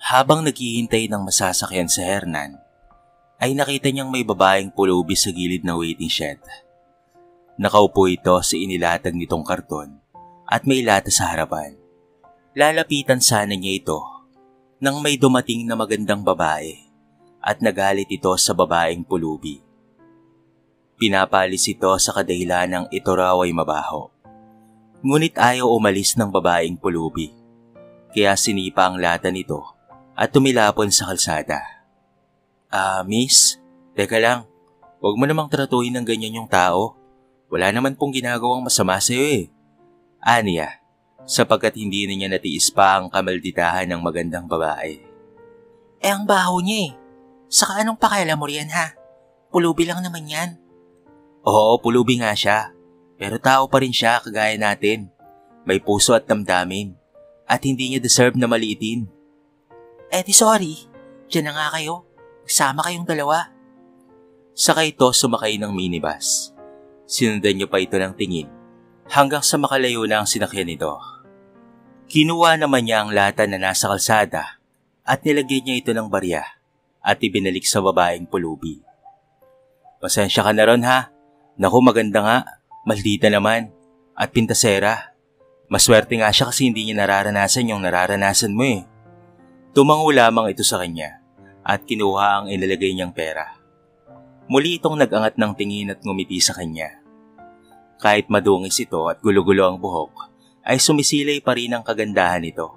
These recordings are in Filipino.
Habang naghihintay ng masasakyan sa Hernan, ay nakita niyang may babaeng pulubi sa gilid ng waiting shed. Nakaupo ito sa inilatag nitong karton at may lata sa harapan. Lalapitan sana niya ito nang may dumating na magandang babae at nagalit ito sa babaeng pulubi. Pinapalis ito sa kadahilanang ito raw ay mabaho. Ngunit ayaw umalis ng babaeng pulubi, kaya sinipa ang lata nito at tumilapon sa kalsada. Miss, teka lang, huwag mo namang tratuhin ng ganyan yung tao. Wala naman pong ginagawang masama sa'yo eh. Aniya, sapagkat hindi na niya natiis pa ang kamalditahan ng magandang babae. Ang baho niya eh. Saka anong pakialam mo riyan ha? Pulubi lang naman yan. Oo, pulubi nga siya. Pero tao pa rin siya kagaya natin. May puso at damdamin. At hindi niya deserve na maliitin. Di sorry. Diyan na nga kayo. Magsama kayong dalawa. Saka ito sumakay ng minibus. Sinundan niyo pa ito ng tingin hanggang sa makalayo na ang sinakyan nito. Kinuha naman niya ang lata na nasa kalsada at nilagyan niya ito ng barya at ibinalik sa babaeng pulubi. Pasensya ka na ron ha. Naku, maganda nga. Maldita naman. At pintasera. Maswerte nga siya kasi hindi niya nararanasan yung nararanasan mo eh. Tumango lamang ito sa kanya at kinuha ang ilalagay niyang pera. Muli itong nag-angat ng tingin at ngumiti sa kanya. Kahit madungis ito at gulo-gulo ang buhok, ay sumisilay pa rin ang kagandahan nito.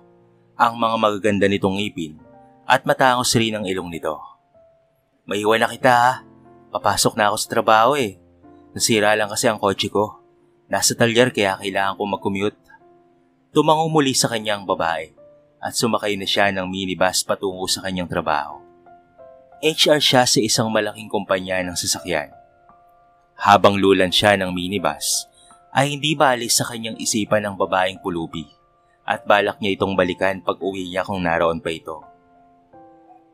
Ang mga magaganda nitong ngipin at matangos rin ang ilong nito. Maiwan na kita ha. Papasok na ako sa trabaho eh. Nasira lang kasi ang kotse ko. Nasa talyer kaya kailangan ko mag-commute. Tumango muli sa kanyang babae at sumakay na siya ng minibus patungo sa kanyang trabaho. HR siya sa isang malaking kumpanya ng sasakyan. Habang lulan siya ng minibus, ay hindi baalis sa kanyang isipan ng babaeng pulubi at balak niya itong balikan pag uwi niya kung naroon pa ito.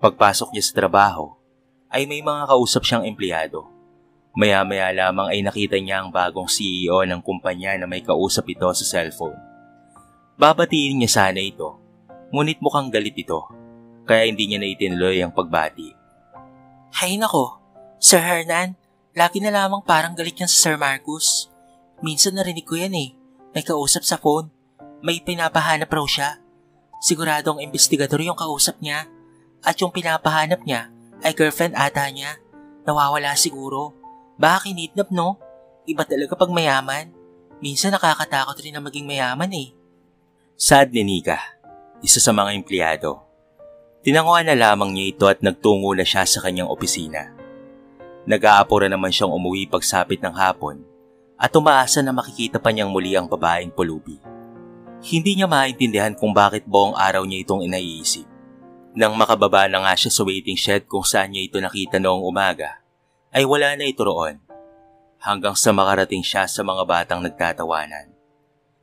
Pagpasok niya sa trabaho, ay may mga kausap siyang empleyado. Maya-maya lamang ay nakita niya ang bagong CEO ng kumpanya na may kausap ito sa cellphone. Babatiin niya sana ito, ngunit mukhang galit ito, kaya hindi niya na itinuloy ang pagbati. Hay nako, Sir Hernan, lagi na lamang parang galit yan sa Sir Marcus. Minsan narinig ko yan eh, may kausap sa phone, may pinapahanap raw siya. Siguradong investigador yung kausap niya, at yung pinapahanap niya ay girlfriend ata niya. Nawawala siguro. Baka kinidnap no? Iba talaga pag mayaman. Minsan nakakatakot rin na maging mayaman eh. Sad ni Nika, isa sa mga empleyado. Tinanguan na lamang niya ito at nagtungo na siya sa kanyang opisina. Nag-aapura naman siyang umuwi pagsapit ng hapon at umaasa na makikita pa niyang muli ang babaeng pulubi. Hindi niya maintindihan kung bakit buong araw niya itong inaiisip. Nang makababa na nga siya sa waiting shed kung saan niya ito nakita noong umaga, ay wala na ito roon. Hanggang sa makarating siya sa mga batang nagtatawanan.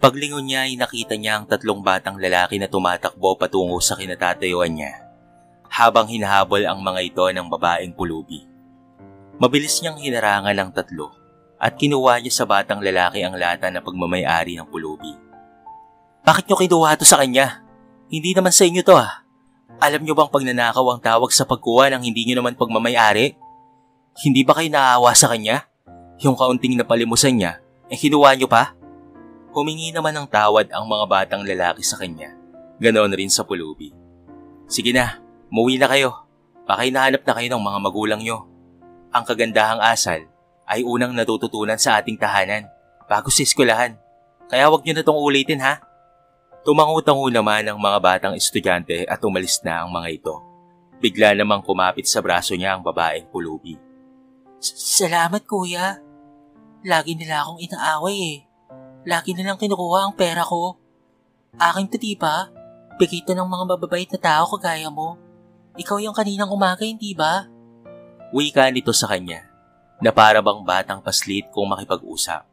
Paglingon niya ay nakita niya ang 3 batang lalaki na tumatakbo patungo sa kinatatayuan niya, habang hinahabol ang mga ito ng babaeng pulubi. Mabilis niyang hinarangan ang 3 at kinuha niya sa batang lalaki ang lata na pagmamay-ari ng pulubi. Bakit niyo kinuha ito sa kanya? Hindi naman sa inyo to ah. Alam niyo bang pagnanakaw ang tawag sa pagkuha ng hindi niyo naman pagmamay-ari? Hindi ba kayo naawa sa kanya? Yung kaunting napalimusan niya, kinuha niyo pa? Humingi naman ng tawad ang mga batang lalaki sa kanya. Ganoon rin sa pulubi. Sige na, umuwi na kayo. Baka hinahanap na kayo ng mga magulang niyo. Ang kagandahang asal ay unang natututunan sa ating tahanan bago sa eskwelahan. Kaya wag niyo na itong ulitin ha. Tumango-tango naman ang mga batang estudyante at umalis na ang mga ito. Bigla namang kumapit sa braso niya ang babaeng pulubi. Salamat kuya. Lagi nila akong inaaway eh. Lagi nilang kinukuha ang pera ko. Aking to diba? Bigay ito ng mga mababait na tao kagaya mo. Ikaw yung kaninang umaga, hindi ba? Wika nito sa kanya na para bang batang paslit kung makipag-usap.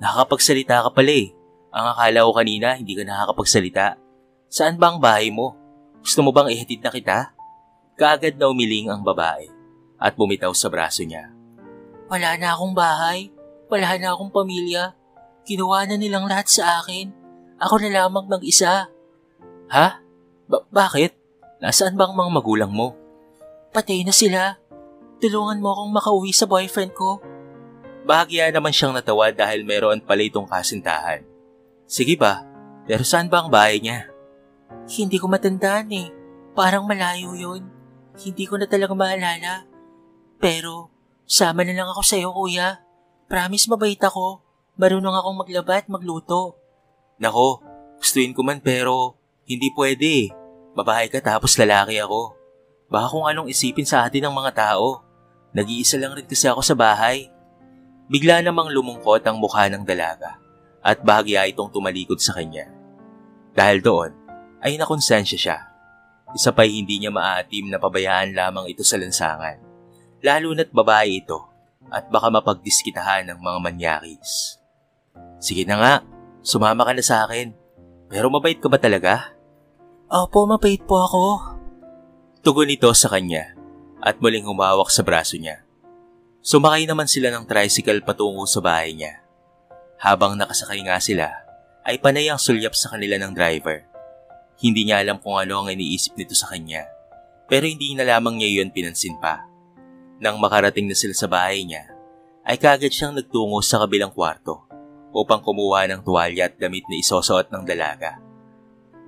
Nakakapagsalita ka pala eh. Ang akala ko kanina hindi ka nakakapagsalita. Saan ba ang bahay mo? Gusto mo bang ihatid na kita? Kaagad na umiling ang babae at bumitaw sa braso niya. Wala na akong bahay. Wala na akong pamilya. Kinuha na nilang lahat sa akin. Ako na lamang mag-isa. Ha? Bakit? Nasaan ba ang mga magulang mo? Patay na sila. Tulungan mo akong makauwi sa boyfriend ko. Bahagya naman siyang natawa dahil meron pala itong kasintahan. Sige ba, pero saan ba ang bahay niya? Hindi ko matandaan eh. Parang malayo yun. Hindi ko na talaga maalala. Pero, sama na lang ako sa'yo, kuya. Promise mabait ako. Marunong akong maglaba at magluto. Nako, gustuin ko man pero hindi pwede. Babae ka tapos lalaki ako. Baka kung anong isipin sa atin ng mga tao. Nag-iisa lang rin kasi ako sa bahay. Bigla namang lumungkot ang mukha ng dalaga at bahagya itong tumalikod sa kanya. Dahil doon, ay nakonsensya siya. Isa pa'y hindi niya maatim na pabayaan lamang ito sa lansangan. Lalo na't babae ito at baka mapagdiskitahan ng mga manyakis. Sige na nga, sumama ka na sa akin. Pero mabait ka ba talaga? Opo, mabait po ako. Tugon ito sa kanya at muling humawak sa braso niya. Sumakay naman sila ng tricycle patungo sa bahay niya. Habang nakasakay nga sila, ay panay ang sulyap sa kanila ng driver. Hindi niya alam kung ano ang iniisip nito sa kanya, pero hindi na lamang niya yun pinansin pa. Nang makarating na sila sa bahay niya, ay kaagad siyang nagtungo sa kabilang kwarto upang kumuha ng tuwalya at damit na isusuot ng dalaga.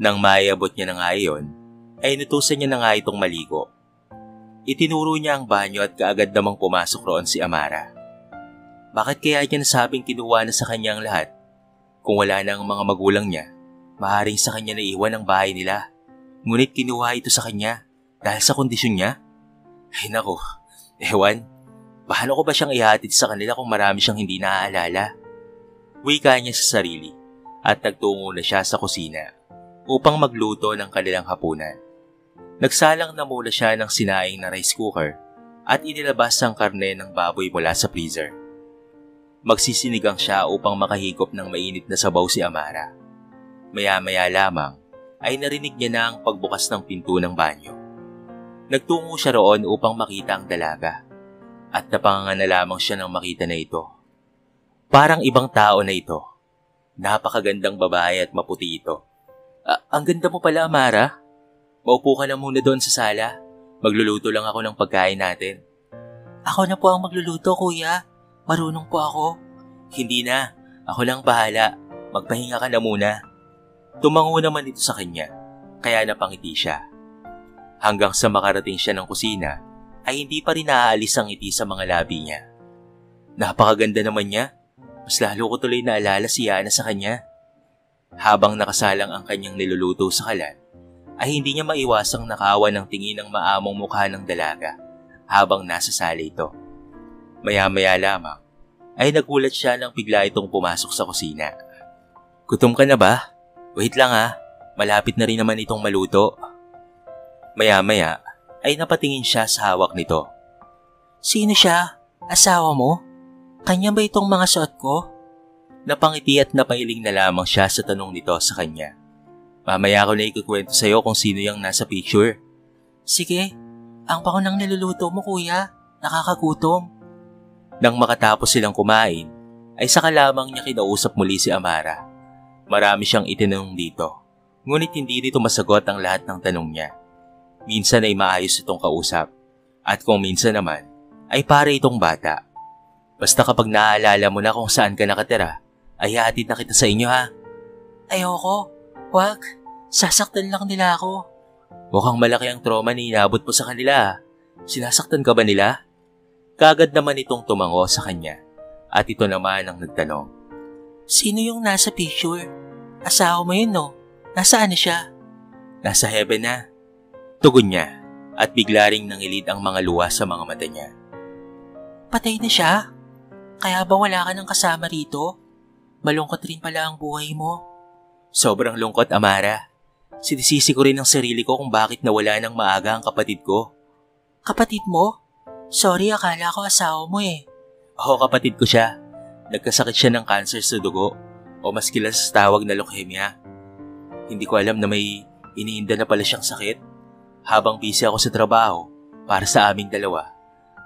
Nang maiabot niya na nga iyon, ay inutusan niya na nga itong maligo. Itinuro niya ang banyo at kaagad namang pumasok roon si Amara. Bakit kaya niya nasabing kinuha na sa kanya ang lahat? Kung wala na ang mga magulang niya, maaaring sa kanya na iwan ang bahay nila. Ngunit kinuha ito sa kanya dahil sa kondisyon niya? Ay nako, ewan, paano ko ba siyang ihatid sa kanila kung marami siyang hindi naaalala? Wika niya sa sarili at nagtungo na siya sa kusina upang magluto ng kanilang hapunan. Nagsalang na muna siya ng sinaing na rice cooker at inilabas ang karne ng baboy mula sa freezer. Magsisinigang siya upang makahigop ng mainit na sabaw si Amara. Maya-maya lamang ay narinig niya na ang pagbukas ng pinto ng banyo. Nagtungo siya roon upang makita ang dalaga at napangangan na lamang siya nang makita na ito. Parang ibang tao na ito. Napakagandang babae at maputi ito. Ang ganda mo pala, Amara. Maupo ka na muna doon sa sala. Magluluto lang ako ng pagkain natin. Ako na po ang magluluto, kuya. Marunong po ako. Hindi na. Ako lang bahala. Magpahinga ka na muna. Tumango naman ito sa kanya, kaya napangiti siya. Hanggang sa makarating siya ng kusina, ay hindi pa rin naaalis ang ngiti sa mga labi niya. Napakaganda naman niya. Mas lalo ko tuloy naalala si Yana sa kanya. Habang nakasalang ang kanyang niluluto sa kalan, ay hindi niya maiwasang nakawa ng tingin ng maamong mukha ng dalaga habang nasa sala ito. Maya-maya lamang ay nagulat siya nang bigla itong pumasok sa kusina. Gutom ka na ba? Wait lang ha, malapit na rin naman itong maluto. Maya-maya ay napatingin siya sa hawak nito. Sino siya? Asawa mo? Kanya ba itong mga suot ko? Napangiti at napailing na lamang siya sa tanong nito sa kanya. Mamaya ko na ikukwento sa'yo kung sino yung nasa picture. Sige, ang bango ng niluluto mo, kuya. Nakakagutom. Nang makatapos silang kumain, ay saka lamang niya kinausap muli si Amara. Marami siyang itinanong dito, ngunit hindi dito masagot ang lahat ng tanong niya. Minsan ay maayos itong kausap, at kung minsan naman, ay para itong bata. Basta kapag naaalala mo na kung saan ka nakatira, ay hatid na kita sa inyo ha. Ayoko. Wag. Sasaktan lang nila ako. Mukhang malaki ang trauma na inabot mo sa kanila. Sinasaktan ka ba nila? Kagad naman itong tumango sa kanya at ito naman ang nagtanong. Sino yung nasa picture? Asawa mo yun, no? Nasaan na siya? Nasa heaven na. Tugon niya at bigla ring nangilid ang mga luha sa mga mata niya. Patay na siya? Kaya ba wala ka ng kasama rito? Malungkot rin pala ang buhay mo. Sobrang lungkot, Amara. Sinisisi ko rin ang sarili ko kung bakit nawala ng maaga ang kapatid ko. Kapatid mo? Sorry, akala ko asawa mo eh. Oo, kapatid ko siya. Nagkasakit siya ng cancer sa dugo o mas kilala sa tawag na leukemia. Hindi ko alam na may iniinda na pala siyang sakit. Habang busy ako sa trabaho para sa aming dalawa,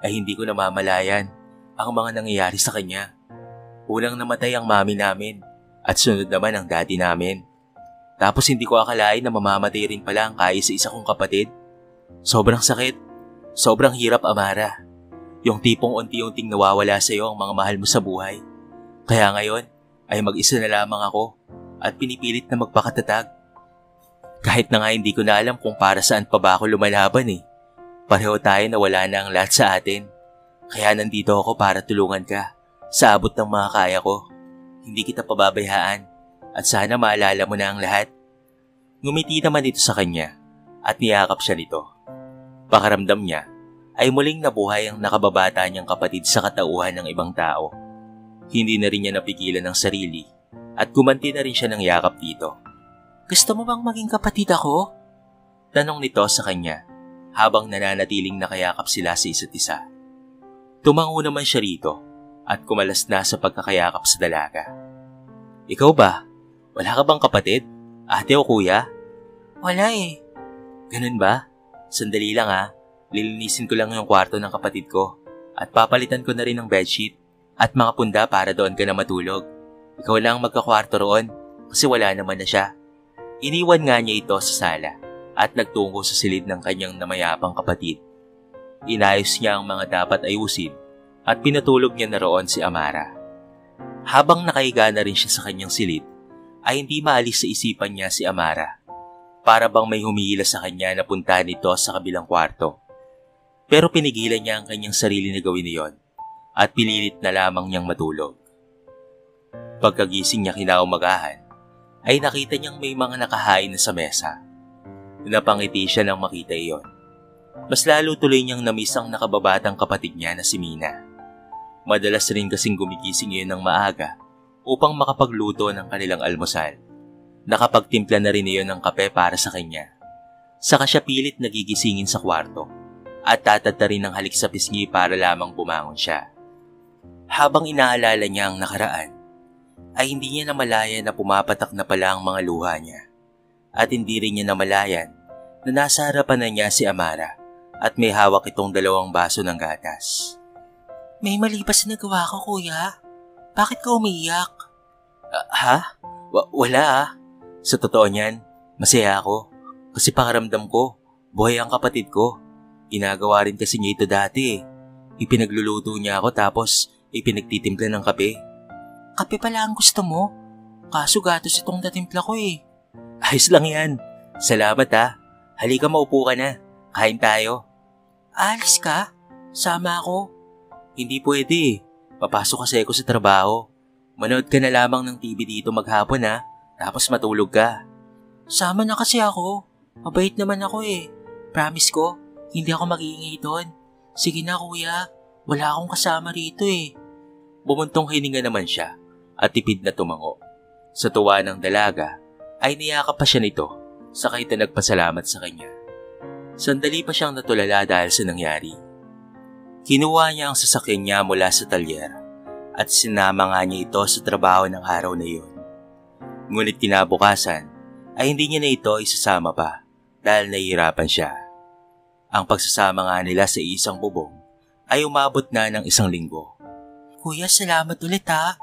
ay hindi ko namamalayan ang mga nangyayari sa kanya. Unang namatay ang mami namin at sunod naman ang daddy namin. Tapos hindi ko akalain na mamamatay rin pala ang kaya sa isa kong kapatid. Sobrang sakit. Sobrang hirap, Amara. Yung tipong unti-unting nawawala sa iyo ang mga mahal mo sa buhay. Kaya ngayon ay mag-isa na lamang ako at pinipilit na magpakatatag. Kahit na nga hindi ko na alam kung para saan pa ba ako lumalaban eh. Pareho tayo na wala na ang lahat sa atin. Kaya nandito ako para tulungan ka sa abot ng mga kaya ko. Hindi kita pababayaan at sana maalala mo na ang lahat. Ngumiti naman ito sa kanya at niyakap siya nito. Pakaramdam niya ay muling nabuhay ang nakababata niyang kapatid sa katauhan ng ibang tao. Hindi na rin niya napigilan ang sarili at gumanti na rin siya ng yakap dito. Gusto mo bang maging kapatid ako? Tanong nito sa kanya habang nananatiling nakayakap sila sa isa't isa. Tumango naman siya rito at kumalas na sa pagkakayakap sa dalaga. Ikaw ba? Wala ka bang kapatid? Ate o kuya? Wala eh. Ganun ba? Sandali lang ha. Lilinisin ko lang yung kwarto ng kapatid ko at papalitan ko na rin ng bedsheet at mga punda para doon ka na matulog. Ikaw lang magkakwarto roon kasi wala naman na siya. Iniwan nga niya ito sa sala at nagtungo sa silid ng kanyang namayapang kapatid. Inayos niya ang mga dapat ayusin at pinatulog niya na roon si Amara. Habang nakahiga na rin siya sa kanyang silid, ay hindi maalis sa isipan niya si Amara. Para bang may humihila sa kanya na puntahan ito sa kabilang kwarto. Pero pinigilan niya ang kanyang sarili na gawin iyon at pililit na lamang niyang matulog. Pagkagising niya kinaumagahan, ay nakita niyang may mga nakahain na sa mesa. Napangiti siya nang makita iyon. Mas lalo tuloy niyang namiss ang nakababatang kapatid niya na si Mina. Madalas rin kasing gumigising iyon ng maaga upang makapagluto ng kanilang almusal. Nakapagtimpla na rin iyon ng kape para sa kanya. Saka siya pilit nagigisingin sa kwarto at tatadta rin ng halik sa pisngi para lamang bumangon siya. Habang inaalala niya ang nakaraan, ay hindi niya namalayan na pumapatak na pala ang mga luha niya. At hindi rin niya namalayan na nasa harapan na niya si Amara at may hawak itong 2 baso ng gatas. May mali ba nagawa ko, kuya? Bakit ka umiiyak? Ha? Wala ah. Sa totoo niyan, masaya ako. Kasi pakaramdam ko, buhay ang kapatid ko. Ginagawa rin kasi niya ito dati eh. Ipinagluluto niya ako tapos ipinagtitimpla ng kape. Kape pala ang gusto mo? Kaso gatos itong natimpla ko eh. Ayos lang yan. Salamat ha. Halika maupo ka na. Kain tayo. Alis ka? Sama ako? Hindi pwede eh. Papasok kasi ako sa trabaho. Manood ka na lamang ng TV dito maghapon ha. Tapos matulog ka. Sama na kasi ako. Mabait naman ako eh. Promise ko, hindi ako mag-iingay doon. Sige na kuya, wala akong kasama rito eh. Bumuntong hininga naman siya at tipid na tumango. Sa tuwa ng dalaga ay niyakap pa siya nito sakay ito nagpasalamat sa kanya. Sandali pa siyang natulala dahil sa nangyari. Kinuha niya ang sasakyan niya mula sa talyer at sinama nga niya ito sa trabaho ng araw na iyon. Ngunit kinabukasan ay hindi niya na ito isasama pa dahil nahihirapan siya. Ang pagsasama nga nila sa isang bubong ay umabot na ng 1 linggo. Kuya, salamat ulit ha.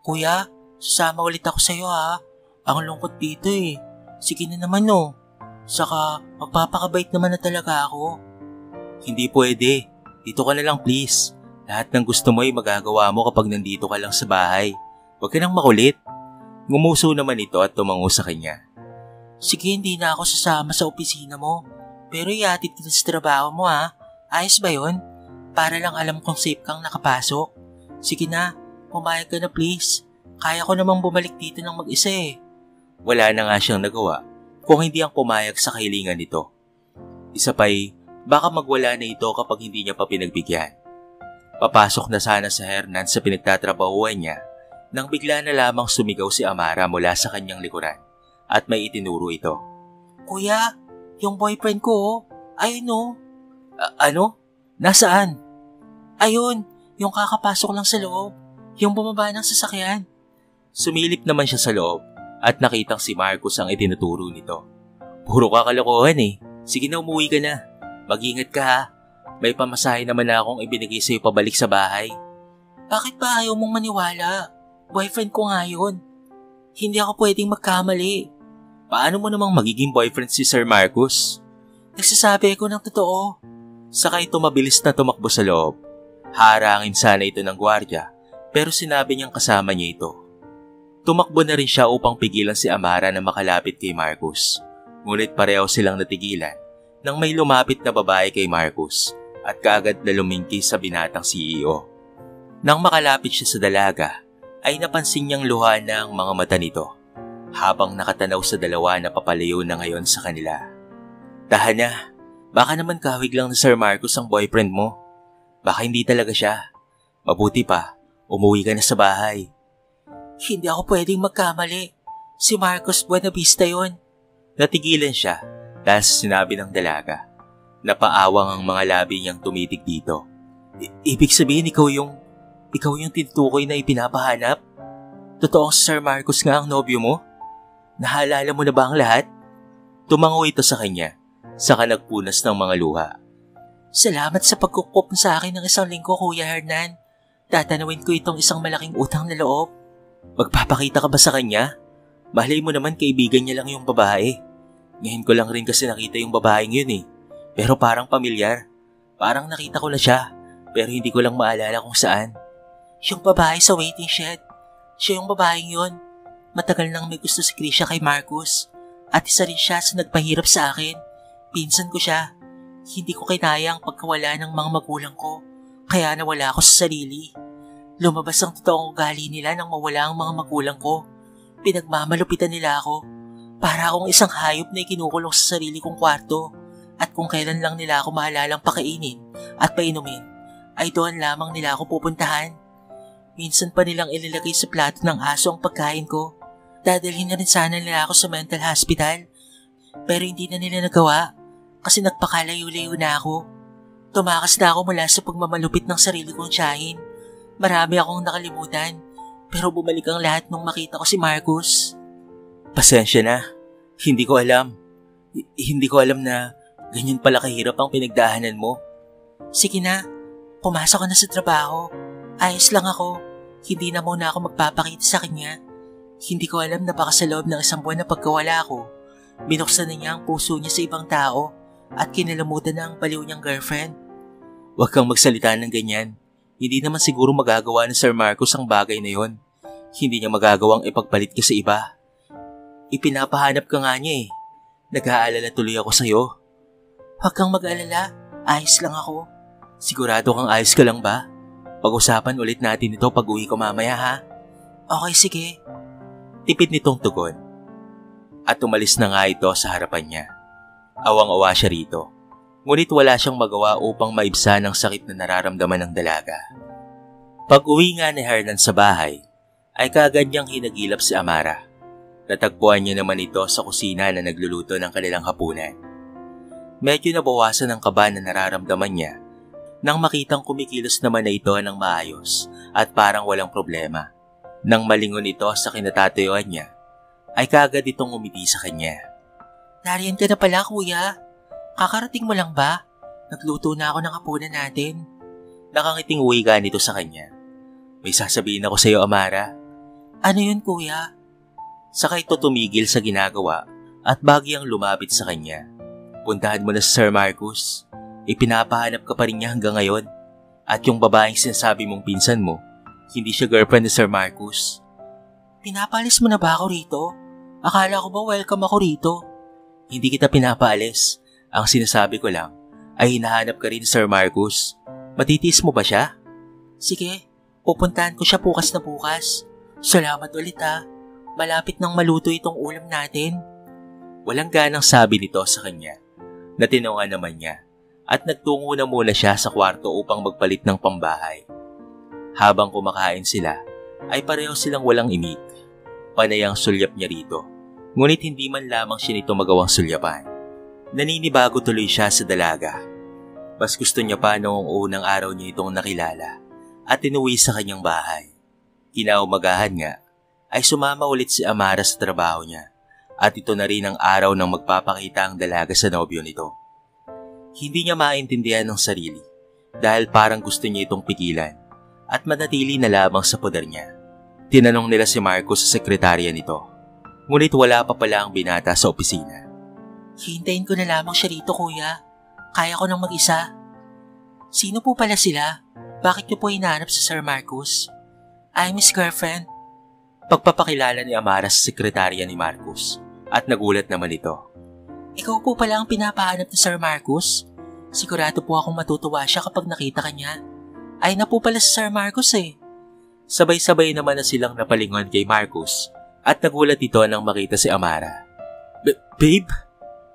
Kuya, sasama ulit ako sa'yo ha. Ang lungkot dito eh. Sige na naman no. Saka magpapakabait naman na talaga ako. Hindi pwede. Dito ka na lang please. Lahat ng gusto mo ay magagawa mo kapag nandito ka lang sa bahay. Huwag ka nang makulit. Ngumuso naman ito at tumango sa kanya. Sige, hindi na ako sasama sa opisina mo. Pero iatid kita sa trabaho mo ha. Ayos ba yun? Para lang alam kong safe kang nakapasok. Sige na, pumayag ka na please. Kaya ko namang bumalik dito ng mag-isa eh. Wala na nga siyang nagawa kung hindi ang pumayag sa kahilingan nito. Isa pa'y baka magwala na ito kapag hindi niya pa pinagbigyan. Papasok na sana sa Hernan sa pinagtatrabahuan niya nang bigla na lamang sumigaw si Amara mula sa kanyang likuran at may itinuro ito. Kuya, yung boyfriend ko oh. Ayun oh. Ano? Nasaan? Ayun, yung kakapasok lang sa loob. Yung bumaba ng sasakyan. Sumilip naman siya sa loob at nakitang si Marcus ang itinuturo nito. Puro kakalokohan eh. Sige na, umuwi ka na. Mag-ingat ka ha. May pamasahe naman na akong ibinigay sa'yo pabalik sa bahay. Bakit ba ayaw mong maniwala? Boyfriend ko nga yun. Hindi ako pwedeng magkamali. Paano mo namang magiging boyfriend si Sir Marcus? Nagsasabi ko ng totoo. Saka ito mabilis na tumakbo sa loob. Harangin sana ito ng gwardiya pero sinabi niyang kasama niya ito. Tumakbo na rin siya upang pigilan si Amara na makalapit kay Marcus. Ngunit pareho silang natigilan nang may lumapit na babae kay Marcus at kaagad na lumingki sa binatang CEO. Nang makalapit siya sa dalaga, ay napansin niyang luha na ang mga mata nito habang nakatanaw sa dalawa na papalayo na ngayon sa kanila. Tahan na, baka naman kahawig lang na Sir Marcus ang boyfriend mo. Baka hindi talaga siya. Mabuti pa, umuwi ka na sa bahay. Hindi ako pwedeng magkamali. Si Marcus Buenavista yon. Natigilan siya dahil sa sinabi ng dalaga. Napaawang ang mga labi niyang tumitig dito. Ibig sabihin ikaw yung tinutukoy na ipinapahanap? Totoong Sir Marcus nga ang nobyo mo? Nahalala mo na ba ang lahat? Tumango ito sa kanya, saka nagpunas ng mga luha. Salamat sa pagkukup sa akin ng 1 linggo, Kuya Hernan. Tatanawin ko itong isang malaking utang na loob. Magpapakita ka ba sa kanya? Malay mo naman kaibigan niya lang yung babae. Ngayon ko lang rin kasi nakita yung babaeng yun eh. Pero parang pamilyar. Parang nakita ko na siya, pero hindi ko lang maalala kung saan. Yung babae sa waiting shed. Siya yung babaeng yun. Matagal nang may gusto si Krisha kay Marcus. At isa rin siya sa nagpahirap sa akin. Pinsan ko siya. Hindi ko kinaya ang pagkawala ng mga magulang ko. Kaya nawala ako sa sarili. Lumabas ang totoong ugali nila nang mawala ang mga magulang ko. Pinagmamalupitan nila ako. Para akong isang hayop na ikinukulong sa sarili kong kwarto. At kung kailan lang nila ako maalalang pakainin at painumin, ay doon lamang nila ako pupuntahan. Minsan pa nilang ilalagay sa plato ng aso ang pagkain ko. Dadalhin na rin sana nila ako sa mental hospital. Pero hindi na nila nagawa kasi nagpakalayo-layo na ako. Tumakas na ako mula sa pagmamalupit ng sarili kong tiyahin. Marami akong nakalimutan, pero bumalik ang lahat nung makita ko si Marcus. Pasensya na. Hindi ko alam. Hindi ko alam na ganyan pala kahirap ang pinagdahanan mo. Sige na, pumasok ka na sa trabaho. Ayos lang ako. Hindi na muna ako magpapakita sa kanya. Hindi ko alam na baka sa loob ng 1 buwan na pagkawala ko, binuksan na niya ang puso niya sa ibang tao at kinalamutan na ang baliw niyang girlfriend. Huwag kang magsalita ng ganyan. Hindi naman siguro magagawa ni Sir Marcus ang bagay na yon. Hindi niya magagawang ipagpalit ka sa iba. Ipinapahanap ka nga niya eh. Nag-aalala tuloy ako sa'yo. Huwag kang mag-alala. Ayos lang ako. Sigurado kang ayos ka lang ba? Pag-usapan ulit natin ito pag uwi ko mamaya ha? Okay, sige. Tipid nitong tugon. At umalis na nga ito sa harapan niya. Awang-awa siya rito. Ngunit wala siyang magawa upang maibsan ang sakit na nararamdaman ng dalaga. Pag uwi nga ni Hernan sa bahay, ay kaagad niyang hinagilap si Amara. Natagpuan niya naman ito sa kusina na nagluluto ng kanilang hapunan. Medyo nabawasan ang kaba na nararamdaman niya nang makitang kumikilos naman na ito ng maayos at parang walang problema. Nang malingon ito sa kinatatayuan niya, ay kaagad itong umiti sa kanya. Nariyan ka na pala, kuya. Kakarating mo lang ba? Nagluto na ako ng hapunan natin. Nakangiting uwiga nito sa kanya. May sasabihin ako sa iyo, Amara. Ano yun, kuya? Saka ito tumigil sa ginagawa at bagyang lumapit sa kanya. Puntahan mo na si Sir Marcus. Ipinapahanap ka pa rin niya hanggang ngayon. At yung babaeng sinasabi mong pinsan mo, hindi siya girlfriend ni Sir Marcus. Pinapalis mo na ba ako rito? Akala ko ba welcome ako rito? Hindi kita pinapaalis. Ang sinasabi ko lang ay hinahanap ka rin ni Sir Marcus. Matitiis mo ba siya? Sige, pupuntahan ko siya bukas na bukas. Salamat ulit ha. Malapit nang maluto itong ulam natin. Walang ganang sabi nito sa kanya. Natinungan naman niya at nagtungo na muna siya sa kwarto upang magpalit ng pambahay. Habang kumakain sila, ay pareho silang walang imik. Panay ang sulyap niya rito, ngunit hindi man lamang siya nito magawang sulyapan. Naninibago tuloy siya sa dalaga. Mas gusto niya pa noong unang araw niya itong nakilala at inuwi sa kanyang bahay. Kinaumagahan nga, ay sumama ulit si Amara sa trabaho niya at ito na rin ang araw nang magpapakita ang dalaga sa nobyo nito. Hindi niya maintindihan ng sarili dahil parang gusto niya itong pigilan at manatili na lamang sa poder niya. Tinanong nila si Marcos sa sekretarya nito. Ngunit wala pa pala ang binata sa opisina. Hintayin ko na lamang siya rito, kuya. Kaya ko nang mag-isa. Sino po pala sila? Bakit niyo po hinahanap si Sir Marcus? I'm his girlfriend. Pagpapakilala ni Amara sa sekretarya ni Marcus at nagulat naman ito. Ikaw po pala ang pinapahanap ni Sir Marcus? Sigurado po akong matutuwa siya kapag nakita ka niya. Ay na po pala si Sir Marcus eh. Sabay-sabay naman na silang napalingon kay Marcus at nagulat ito nang makita si Amara. Babe?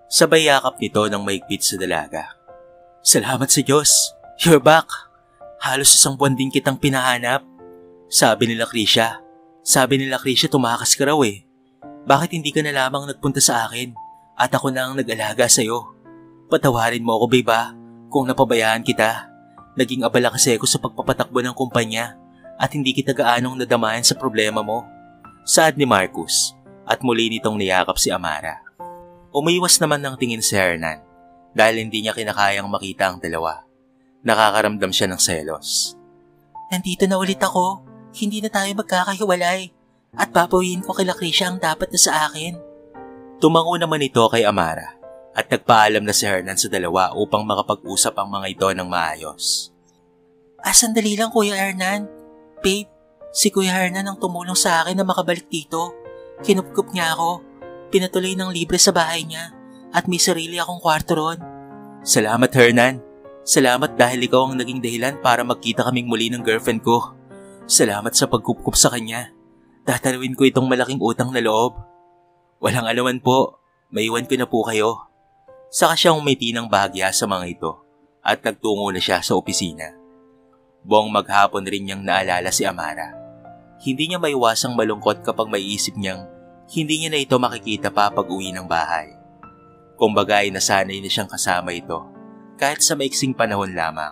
Sabay yakap nito nang maigpit sa dalaga. Salamat sa Diyos. You're back. Halos isang buwan din kitang pinahanap. Sabi nila Krisha tumakas ka raw eh. Bakit hindi ka na lamang nagpunta sa akin at ako na ang nag-alaga sa'yo? Patawarin mo ako babe kung napabayaan kita. Naging abala kasi ako sa pagpapatakbo ng kumpanya at hindi kita gaanong nadamayan sa problema mo. Saad ni Marcus at muli nitong niyakap si Amara. Umiwas naman ng tingin si Hernan dahil hindi niya kinakayang makita ang dalawa. Nakakaramdam siya ng selos. Nandito na ulit ako. Hindi na tayo magkakahiwalay. At papawiin ko kila Krisha ang dapat na sa akin. Tumango naman ito kay Amara at nagpaalam na si Hernan sa dalawa upang makapag-usap ang mga ito ng maayos. Sandali lang Kuya Hernan. Babe, si Kuya Hernan ang tumulong sa akin na makabalik dito. Kinupkup niya ako. Pinatuloy ng libre sa bahay niya at may sarili akong kwarto ron. Salamat Hernan. Salamat dahil ikaw ang naging dahilan para magkita kaming muli ng girlfriend ko. Salamat sa pagkupkup sa kanya. Tatanawin ko itong malaking utang na loob. Walang alaman po. Maiwan ko na po kayo. Saka siyang umiti ng bahagya sa mga ito at nagtungo na siya sa opisina. Buong maghapon rin niyang naalala si Amara. Hindi niya maiwasang malungkot kapag maiisip niyang hindi niya na ito makikita pa pag uwi ng bahay. Kumbaga ay nasanay na siyang kasama ito kahit sa maiksing panahon lamang.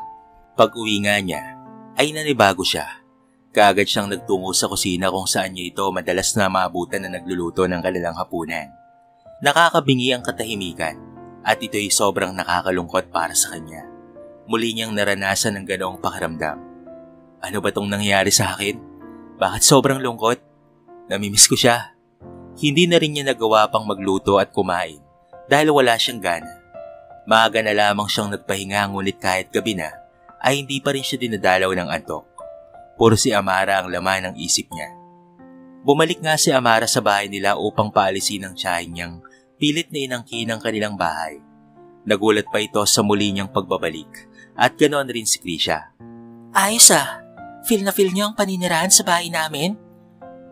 Pag uwi nga niya ay nanibago siya. Kaagad siyang nagtungo sa kusina kung saan niya ito madalas na maabutan na nagluluto ng kanilang hapunan. Nakakabingi ang katahimikan at ito'y sobrang nakakalungkot para sa kanya. Muli niyang naranasan ng ganoong pakiramdam. Ano ba tong nangyayari sa akin? Bakit sobrang lungkot? Namimiss ko siya. Hindi na rin niya nagawa pang magluto at kumain dahil wala siyang gana. Maaga na lamang siyang nagpahinga ngunit kahit gabi na ay hindi pa rin siya dinadalaw ng antok. Puro si Amara ang laman ng isip niya. Bumalik nga si Amara sa bahay nila upang paalisin ang tiyahin niyang pilit na inangkin ang kanilang bahay. Nagulat pa ito sa muli niyang pagbabalik at ganoon rin si Krisha. Ayos feel na feel niyo ang paninirahan sa bahay namin?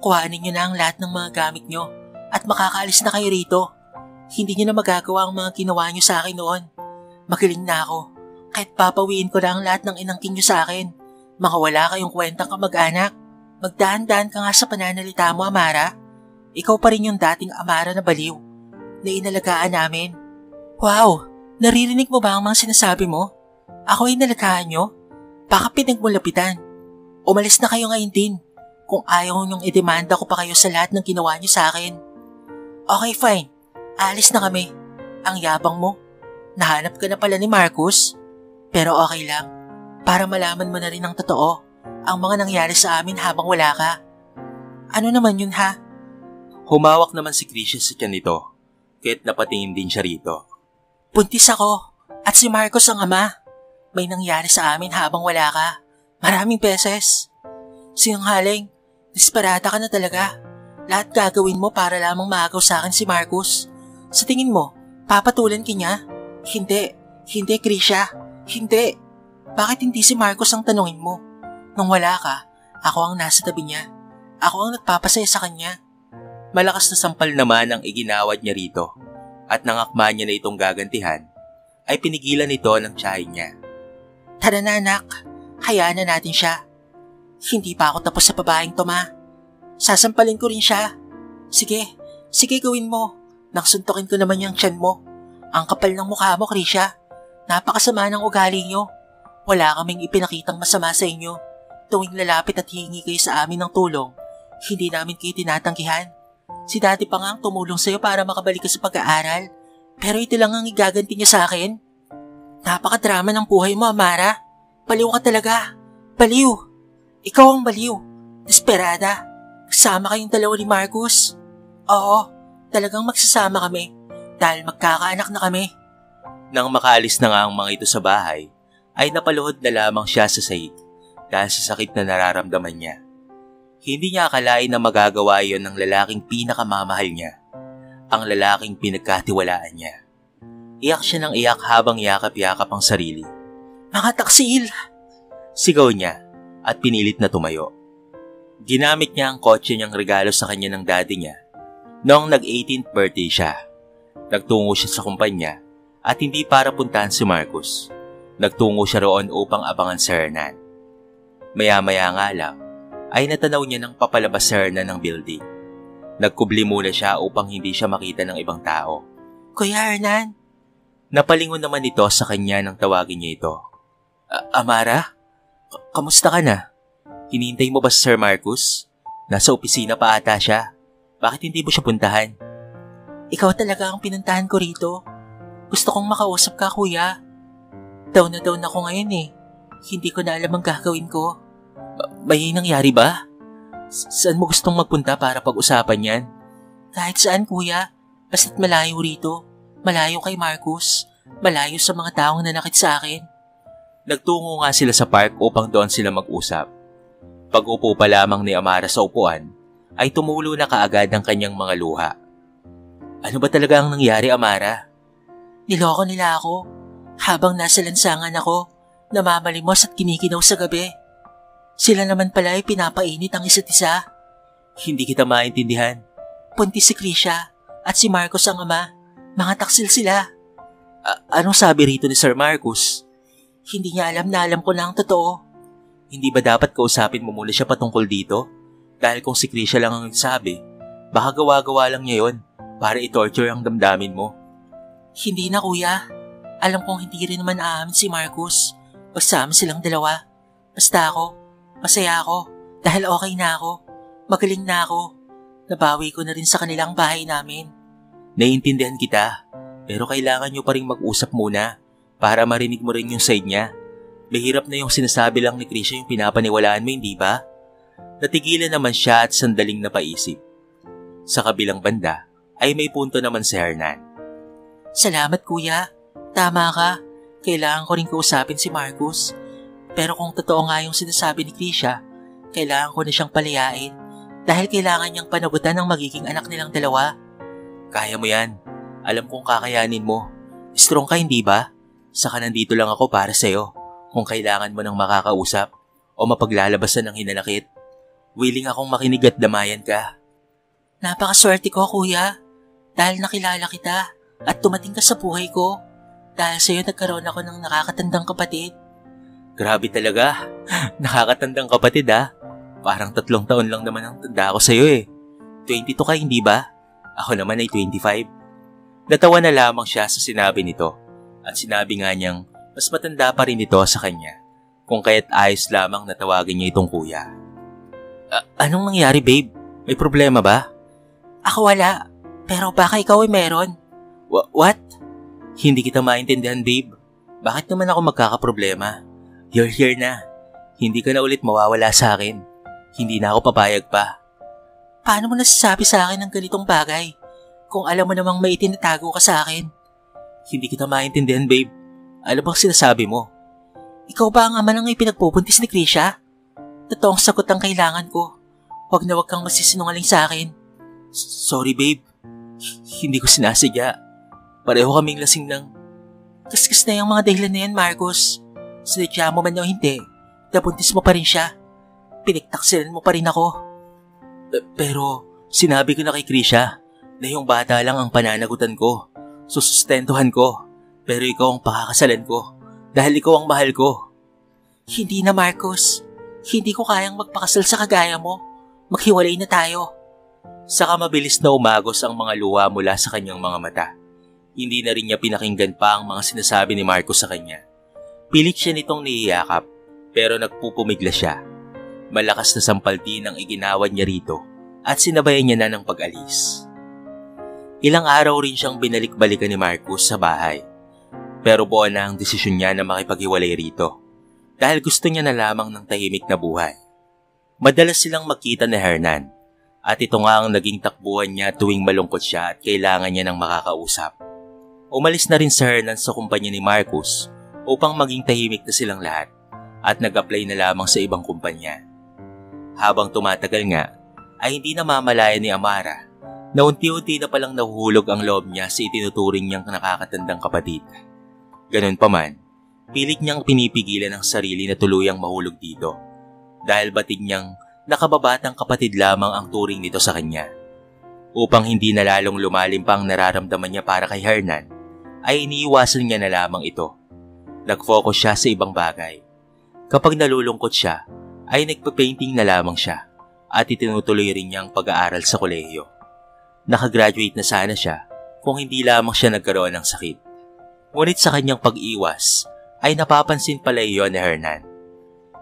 Kuhanin niyo na ang lahat ng mga gamit niyo at makakaalis na kayo rito. Hindi niyo na magagawa ang mga ginawa niyo sa akin noon. Magaling na ako. Kahit papawiin ko na ang lahat ng inangkin niyo sa akin. Makawala kayong kwentang kamag-anak. Magdahan-dahan ka nga sa pananalita mo, Amara. Ikaw pa rin yung dating Amara na baliw na inalagaan namin. Wow! Naririnig mo ba ang mga sinasabi mo? Ako ay inalagaan nyo? Baka pinagmulapitan. Umalis na kayo ngayon din. Kung ayaw nyong idemanda ko pa kayo sa lahat ng ginawa nyo sa akin. Okay, fine. Alis na kami. Ang yabang mo. Nahanap ka na pala ni Marcus. Pero okay lang. Para malaman mo na rin ang totoo. Ang mga nangyari sa amin habang wala ka. Ano naman yun ha? Humawak naman si Krisha sa tiyan nito. Kaya't napatingin din siya rito. Buntis ako. At si Marcos ang ama. May nangyari sa amin habang wala ka. Maraming beses. Sinungaling. Desperada ka na talaga. Lahat gagawin mo para lamang maagaw sa akin si Marcus. Sa tingin mo, papatulan ka niya? Hindi. Hindi, Krisha. Hindi. Bakit hindi si Marcos ang tanungin mo? Nung wala ka, ako ang nasa tabi niya. Ako ang nagpapasaya sa kanya. Malakas na sampal naman ang iginawad niya rito at nang akma niya na itong gagantihan, ay pinigilan ito ng tiyahin niya. Tara na anak, hayaan na natin siya. Hindi pa ako tapos sa babaeng to ma. Sasampalin ko rin siya. Sige gawin mo. Nang suntukin ko naman yung tiyan mo. Ang kapal ng mukha mo, Krisha. Napakasama ng ugali niyo. Wala kaming ipinakitang masama sa inyo. Tuwing lalapit at hihingi kayo sa amin ng tulong, hindi namin kayo tinatanggihan. Si Daddy pa nga ang tumulong sa'yo para makabalik ka sa pag-aaral. Pero ito lang ang igaganti niya sa akin. Napakadrama ng buhay mo, Amara. Baliw ka talaga. Baliw. Ikaw ang baliw. Desperada. Kasama kayong dalawa ni Marcus. Oo, Talagang magsasama kami dahil magkakaanak na kami. Nang makaalis na nga ang mga ito sa bahay, ay napaluhod na lamang siya sa sahig dahil sa sakit na nararamdaman niya. Hindi niya akalain na magagawa iyon ng lalaking pinakamamahal niya, ang lalaking pinagkatiwalaan niya. Iyak siya ng iyak habang yakap-yakap ang sarili. Mga taksil! Sigaw niya at pinilit na tumayo. Ginamit niya ang kotse niyang regalo sa kanya ng daddy niya noong nag-18th birthday siya. Nagtungo siya sa kumpanya at hindi para puntahan si Marcus. Nagtungo siya roon upang abangan si Hernan. Maya-maya nga lang ay natanaw niya ng papalabas si Hernan ng building. Nagkubli muna siya upang hindi siya makita ng ibang tao. Kuya Hernan? Napalingon naman ito sa kanya nang tawagin niya ito. Amara? Kamusta ka na? Hinihintay mo ba si Sir Marcus? Nasa opisina pa ata siya. Bakit hindi mo siya puntahan? Ikaw talaga ang pinuntahan ko rito. Gusto kong makausap ka, kuya. Down na down ako ngayon eh. Hindi ko na alam ang gagawin ko. May nangyari ba? Saan mo gustong magpunta para pag-usapan yan? Kahit saan, kuya. Basta't malayo rito. Malayo kay Marcus. Malayo sa mga taong nanakit sa akin. Nagtungo nga sila sa park upang doon sila mag-usap. Pag-upo pa lamang ni Amara sa upuan, ay tumulo na kaagad ang kanyang mga luha. Ano ba talaga ang nangyari, Amara? Niloko nila ako. Habang nasa lansangan ako, namamalimos at kinikinaw sa gabi. Sila naman pala ay pinapainit ang isa't isa. Hindi kita maintindihan. Punti si Krisha at si Marcus ang ama. Mga taksil sila. Anong sabi rito ni Sir Marcus? Hindi niya alam na alam ko na ang totoo. Hindi ba dapat kausapin mo muna siya patungkol dito? Dahil kung si Krisha lang ang nagsabi, baka gawa-gawa lang niya yon para i-torture ang damdamin mo. Hindi na, kuya. Alam kong hindi rin naman aamin si Marcus. Basta amin silang dalawa. Basta ako, masaya ako dahil okay na ako. Magaling na ako. Nabawi ko na rin sa kanilang bahay namin. Naiintindihan kita, pero kailangan nyo pa rin mag-usap muna para marinig mo rin yung side niya. Mahirap na yung sinasabi lang ni Krisha yung pinapaniwalaan mo, hindi ba? Natigilan naman siya at sandaling napaisip. Sa kabilang banda ay may punto naman si Hernan. Salamat, kuya. Tama ka. Kailangan ko rin kausapin si Marcus. Pero kung totoo nga yung sinasabi ni Krisha, kailangan ko na siyang palayain dahil kailangan niyang panagutan ng magiging anak nilang dalawa. Kaya mo yan. Alam kong kakayanin mo. Strong ka, hindi ba? Saka nandito lang ako para sa'yo kung kailangan mo ng makakausap o mapaglalabasan ng hinanakit. Willing akong makinig at damayan ka. Napakaswerte ko, kuya. Dahil nakilala kita at tumating ka sa buhay ko. Dahil sa'yo nagkaroon ako ng nakakatandang kapatid. Grabe talaga. Nakakatandang kapatid ha. Parang 3 taon lang naman ang tanda ko sa'yo eh. 22 ka, hindi ba? Ako naman ay 25. Natawa na lamang siya sa sinabi nito at sinabi nga niyang mas matanda pa rin ito sa kanya kung kaya't ayos lamang na tawagin niya itong kuya. Anong nangyari, babe? May problema ba? Ako wala, pero baka ikaw ay meron. What? Hindi kita maintindihan, babe. Bakit naman ako magkakaproblema? You're here na. Hindi ka na ulit mawawala sa akin. Hindi na ako papayag pa. Paano mo nasasabi sa akin ng ganitong bagay kung alam mo namang may itinatago ka sa akin? Hindi kita maintindihan, babe. Ano bang sinasabi mo? Ikaw ba ang ama nang ipinagpupuntis ni Krisha? Totoong sagot ang kailangan ko. Huwag na huwag kang masisinungaling sa akin. Sorry, babe. Hindi ko sinasadya. Pareho kaming lasing ng... Kaskas na yung mga dahilan na yan, Marcus. Sinadya mo man o hindi, nabuntis mo pa rin siya. Pinagtaksilan mo pa rin ako. Pero sinabi ko na kay Krisha na yung bata lang ang pananagutan ko. Susustentuhan ko. Pero ikaw ang pakakasalan ko dahil ikaw ang mahal ko. Hindi na, Marcus. Hindi ko kayang magpakasal sa kagaya mo. Maghiwalay na tayo. Saka mabilis na umagos ang mga luha mula sa kanyang mga mata. Hindi na rin niya pinakinggan pa ang mga sinasabi ni Marcus sa kanya. Pilit siya nitong niyiyakap pero nagpupumigla siya. Malakas na sampal din ang iginawan niya rito at sinabayan niya na ng pag-alis. Ilang araw rin siyang binalik-balikan ni Marcus sa bahay. Pero buo na ang desisyon niya na makipaghiwalay rito dahil gusto niya na lamang ng tahimik na buhay. Madalas silang makita ni Hernan At ito nga ang naging takbuhan niya tuwing malungkot siya at kailangan niya ng makakausap. Umalis na rin si Hernan sa kumpanya ni Marcus upang maging tahimik na silang lahat at nag-apply na lamang sa ibang kumpanya. Habang tumatagal nga, ay hindi na mamalaya ni Amara na unti-unti na palang nahuhulog ang loob niya sa itinuturing niyang nakakatandang kapatid. Ganun pa man, pilit niyang pinipigilan ang sarili na tuluyang mahulog dito dahil batig niyang nakababatang kapatid lamang ang turing nito sa kanya. Upang hindi na lalong lumalim pa ang nararamdaman niya para kay Hernan, ay iniiwasan niya na lamang ito. Nag-focus siya sa ibang bagay. Kapag nalulungkot siya, ay nagpa-painting na lamang siya at itinutuloy rin niya ang pag-aaral sa kolehiyo. Nakagraduate na sana siya kung hindi lamang siya nagkaroon ng sakit. Ngunit sa kanyang pag-iwas ay napapansin pala iyon ni Hernan.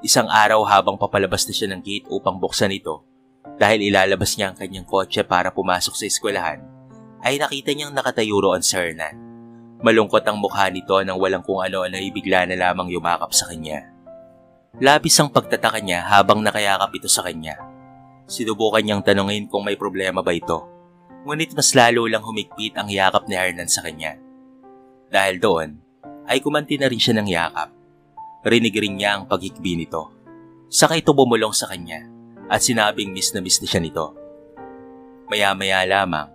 Isang araw habang papalabas na siya ng gate upang buksan ito dahil ilalabas niya ang kanyang kotse para pumasok sa eskwelahan, ay nakita niyang nakatayo roon si Hernan. Malungkot ang mukha nito nang walang kung ano na ibigla na lamang yumakap sa kanya. Labis ang pagtataka niya habang nakayakap ito sa kanya. Sinubukan niyang tanungin kung may problema ba ito. Ngunit mas lalo lang humigpit ang yakap ni Hernan sa kanya. Dahil doon, ay kumanti na rin siya ng yakap. Rinig rin niya ang paghikbi nito. Saka ito bumulong sa kanya at sinabing miss na siya nito. Maya-maya lamang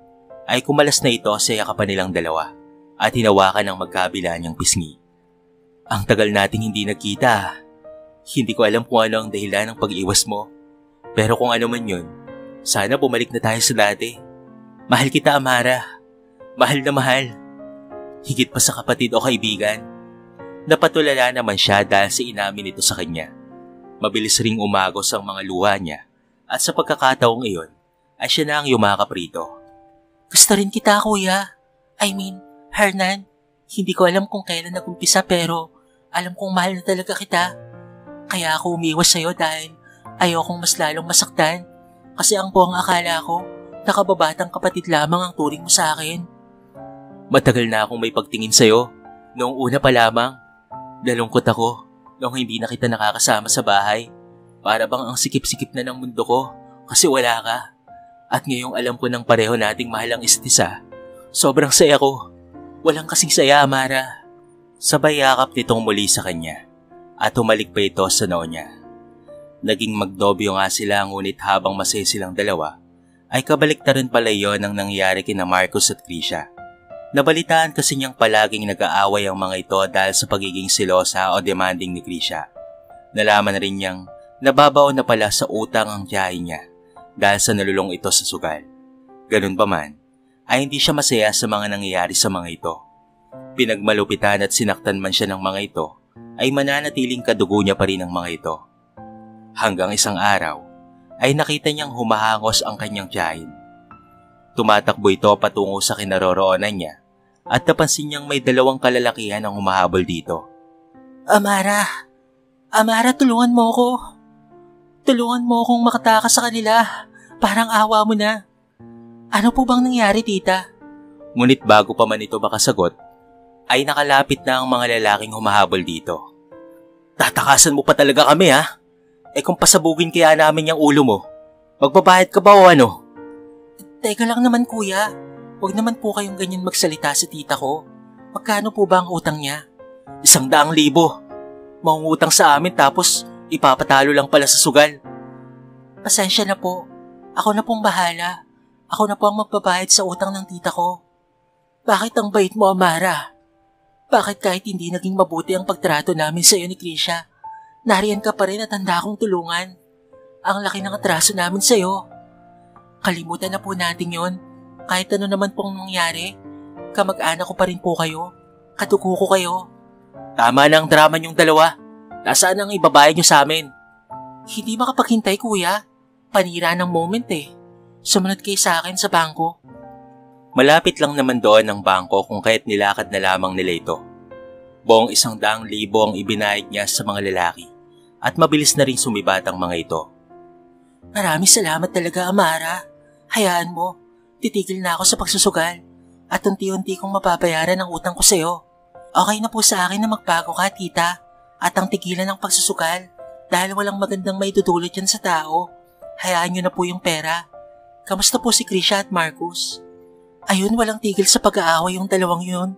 ay kumalas na ito sa yakapan nilang dalawa at hinawakan ang magkabila niyang pisngi. Ang tagal nating hindi nagkita. Hindi ko alam kung ano ang dahilan ng pag-iwas mo. Pero kung ano man yun, sana bumalik na tayo sa dati. Mahal kita, Amara. Mahal na mahal. Higit pa sa kapatid o kaibigan. Napatulala naman siya dahil sa inamin nito sa kanya. Mabilis ring umagos ang mga luha niya at sa pagkakataong iyon ay siya na ang yumakap rito. Gusto rin kita, kuya. I mean, Hernan, hindi ko alam kung kailan nag-umpisa pero alam kong mahal na talaga kita. Kaya ako umiwas sa'yo dahil ayokong mas lalong masaktan kasi ang buong akala ko nakababatang kapatid lamang ang turing mo sa akin. Matagal na akong may pagtingin sa'yo. Noong una pa lamang, nalungkot ako noong hindi na kita nakakasama sa bahay. Para bang ang sikip-sikip na ng mundo ko kasi wala ka. At ngayong alam ko ng pareho nating mahal ang isa't isa, sobrang saya ko. Walang kasing saya, Amara. Sabay yakap nitong muli sa kanya at humalik pa ito sa noo niya. Naging magnobyo nga sila ngunit habang masaya silang dalawa, ay kabaliktaran pala iyon ang nangyari kina Marcus at Krisha. Nabalitaan kasi niyang palaging nag-aaway ang mga ito dahil sa pagiging silosa o demanding ni Krisha. Nalaman rin niyang nababaon na pala sa utang ang tiyahin niya dahil sa nalulong ito sa sugal. Ganun pa man, ay hindi siya masaya sa mga nangyayari sa mga ito. Pinagmalupitan at sinaktan man siya ng mga ito, ay mananatiling kadugo niya pa rin ang mga ito. Hanggang isang araw, ay nakita niyang humahangos ang kanyang tiyahin. Tumatakbo ito patungo sa kinaroroonan niya at napansin niyang may dalawang kalalakihan ang humahabol dito. Amara! Amara, tulungan mo ko! Tulungan mo akong makatakas sa kanila. Parang awa mo na. Ano po bang nangyari, tita? Ngunit bago pa man ito makasagot, ay nakalapit na ang mga lalaking humahabol dito. Tatakasan mo pa talaga kami, ha? Kung pasabugin kaya namin yung ulo mo, magbabayad ka ba o ano? Teka lang naman, kuya. Huwag naman po kayong ganyan magsalita sa tita ko. Magkano po ba ang utang niya? 100,000. Mangungutang sa amin tapos ipapatalo lang pala sa sugal. Pasensya na po. Ako na pong bahala. Ako na po ang magbabayad sa utang ng tita ko. Bakit ang bait mo, Amara? Bakit kahit hindi naging mabuti ang pagtrato namin sa iyo ni Krisha, nariyan ka pa rin at handa akong tulungan? Ang laki ng atraso namin sa iyo. Kalimutan na po natin yon. Kahit ano naman pong nangyari, kamag-anak ko pa rin po kayo. Katuko ko kayo. Tama na ang drama niyong dalawa. Nasaan ang ibabayad niyo sa amin? Hindi makapaghintay, kuya. Panira ng moment eh. Sumunod kayo sa akin sa bangko. Malapit lang naman doon ang bangko kung kaya't nilakad na lamang nila ito. Buong 100,000 ang ibinayad niya sa mga lalaki at mabilis na rin sumibat ang mga ito. Maraming salamat talaga, Amara. Hayaan mo, titigil na ako sa pagsusugal at unti-unti kong mapapayaran ang utang ko sa iyo. Okay na po sa akin na magbago ka, tita, at ang tigilan ng pagsusugal dahil walang magandang maitutulot yan sa tao. Hayaan niyo na po yung pera. Kamusta po si Krisha at Marcus? Ayun, walang tigil sa pag-aaway yung dalawang yun.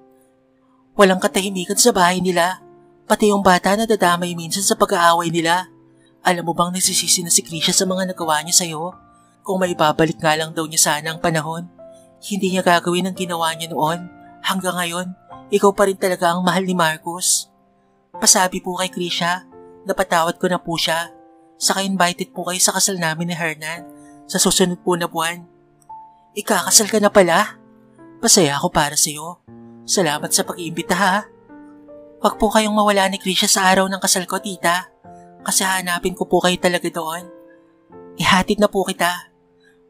Walang katahimikan sa bahay nila. Pati yung bata na dadamay minsan sa pag-aaway nila. Alam mo bang nasisisi na si Krisha sa mga nagawa niya sa'yo? Kung may babalik nga lang daw niya sana ang panahon, hindi niya gagawin ang ginawa niya noon. Hanggang ngayon, ikaw pa rin talaga ang mahal ni Marcus. Pasabi po kay Krisha, napatawad ko na po siya. Saka invited po kayo sa kasal namin ni Hernan sa susunod po na buwan. Ikakasal ka na pala? Pasaya ako para sa'yo. Salamat sa pag-iimbita ha. Huwag po kayong mawala ni Krisha sa araw ng kasal ko, tita. Kasi hanapin ko po kayo talaga doon. Ihatid na po kita.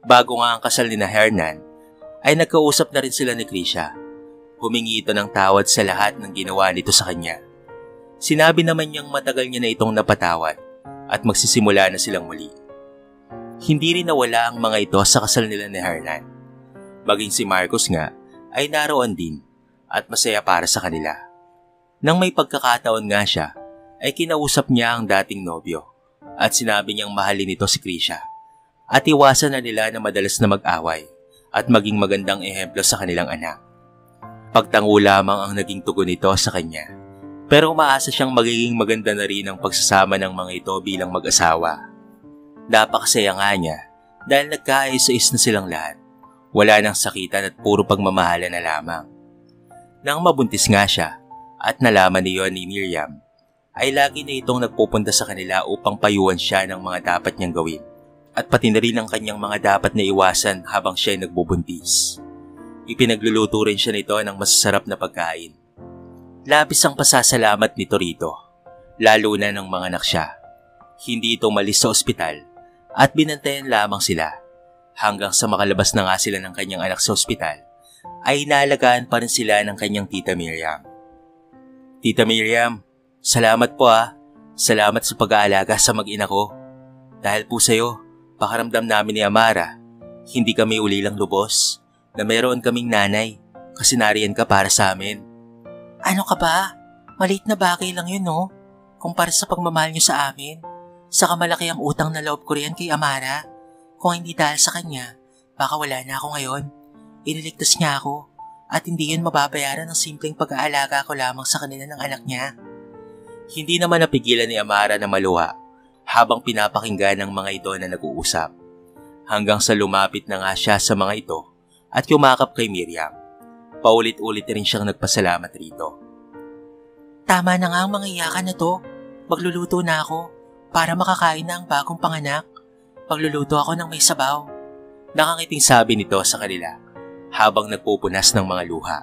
Bago nga ang kasal ni Hernan, ay nagkausap na rin sila ni Krisha. Humingi ito ng tawad sa lahat ng ginawa nito sa kanya. Sinabi naman niyang matagal niya na itong napatawad at magsisimula na silang muli. Hindi rin nawala ang mga ito sa kasal nila ni Hernan. Maging si Marcus nga ay naroon din at masaya para sa kanila. Nang may pagkakataon nga siya, ay kinausap niya ang dating nobyo at sinabi niyang mahalin ito si Krisha at iwasan na nila na madalas na mag-away at maging magandang ehemplo sa kanilang anak. Pagtango lamang ang naging tugon nito sa kanya, pero umaasa siyang magiging maganda na rin ang pagsasama ng mga ito bilang mag-asawa. Napakasaya nga niya dahil nagkaayos-ayos na silang lahat. Wala nang sakitan at puro pagmamahala na lamang. Nang mabuntis nga siya at nalaman niyon ni Miriam, ay lagi na itong nagpupunta sa kanila upang payuhan siya ng mga dapat niyang gawin at pati na rin ang kanyang mga dapat na iwasan habang siya ay nagbubuntis. Ipinagluluto rin siya nito ng masasarap na pagkain. Labis ang pasasalamat nito rito, lalo na ng mga anak siya. Hindi ito umalis sa ospital at binantayan lamang sila hanggang sa makalabas na nga sila ng kanyang anak sa ospital ay inaalagaan pa rin sila ng kanyang tita Miriam. Tita Miriam, salamat po Salamat sa pag-aalaga sa mag-ina ko. Dahil po sa'yo, pakaramdam namin ni Amara, hindi kami ulilang lubos na meron kaming nanay kasi nariyan ka para sa amin. Ano ka ba? Maliit na bagay lang yun, no? Kumpara sa pagmamahal niyo sa amin. Saka malaki ang utang na loob ko riyan kay Amara. Kung hindi dahil sa kanya, baka wala na ako ngayon. Iniligtas niya ako at hindi yun mababayaran ng simpleng pag-aalaga ko lamang sa kanila ng anak niya. Hindi naman napigilan ni Amara na maluha habang pinapakinggan ng mga ito na nag-uusap. Hanggang sa lumapit na nga siya sa mga ito at yumakap kay Miriam. Paulit-ulit rin siyang nagpasalamat rito. Tama na nga ang mga iyakan na to. Magluluto na ako para makakain na ang bagong panganak. Magluluto ako ng may sabaw. Nakangiting sabi nito sa kanila habang nagpupunas ng mga luha.